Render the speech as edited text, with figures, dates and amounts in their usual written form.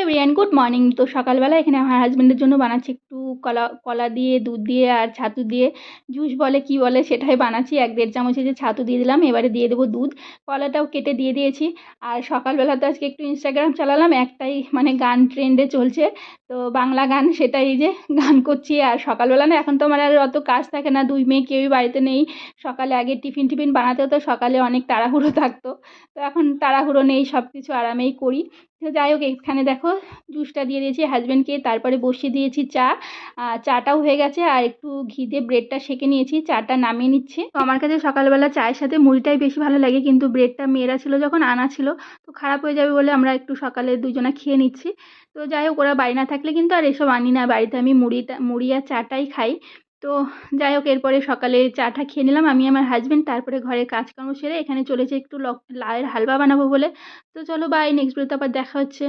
Everyone, good morning. তো সকালবেলা এখানে আমার হাজব্যান্ডের জন্য বানাচ্ছি একটু কলা কলা দিয়ে, দুধ দিয়ে আর ছাতু দিয়ে জুস বলে কি বলে সেটাই বানাচ্ছি। 1-1.5 চামচ যে ছাতু দিয়ে দিলাম, এবারে দিয়ে দেবো দুধ। কলাটাও কেটে দিয়ে দিয়েছি। আর সকালবেলা তো আজকে একটু ইনস্টাগ্রাম চালালাম, একটাই মানে গান ট্রেন্ডে চলছে, তো বাংলা গান, সেটাই এই যে গান করছি। আর সকালবেলা না, এখন তো আমার আর অত কাজ থাকে না, দুই মেয়ে কেউই বাড়িতে নেই। সকালে আগে টিফিন টিফিন বানাতে হতো, সকালে অনেক তাড়াহুড়ো থাকতো, তো এখন তাড়াহুড়ো নেই, সব কিছু আরামেই করি। তো যাই হোক, এখানে দেখো জুসটা দিয়ে দিয়েছি হাজব্যান্ডকে, তারপরে বসিয়ে দিয়েছি চা। চাটাও হয়ে গেছে, আর একটু ঘি দিয়ে ব্রেডটা সেঁকে নিয়েছি, চাটা নামিয়ে নিচ্ছে। তো আমার কাছে সকালবেলা চায়ের সাথে মুড়িটাই বেশি ভালো লাগে, কিন্তু ব্রেডটা মেয়েরা ছিল যখন আনা ছিল, তো খারাপ হয়ে যাবে বলে আমরা একটু সকালে দুজনা খেয়ে নিচ্ছি। তো যাই হোক, ওরা বাড়ি না থাকলে কিন্তু আর এসব আনি না, বাড়িতে আমি মুড়ি আর চাটাই খাই। তো যাই হোক, এরপরে সকালে চাটা খেয়ে নিলাম আমি আমার হাজব্যান্ড, তারপরে ঘরের কাজকর্ম সেরে এখানে চলেছে একটু লাউয়ের হালুয়া বানাবো বলে। তো চলো, বাই, নেক্সট ভিডিওতে আবার দেখা হচ্ছে।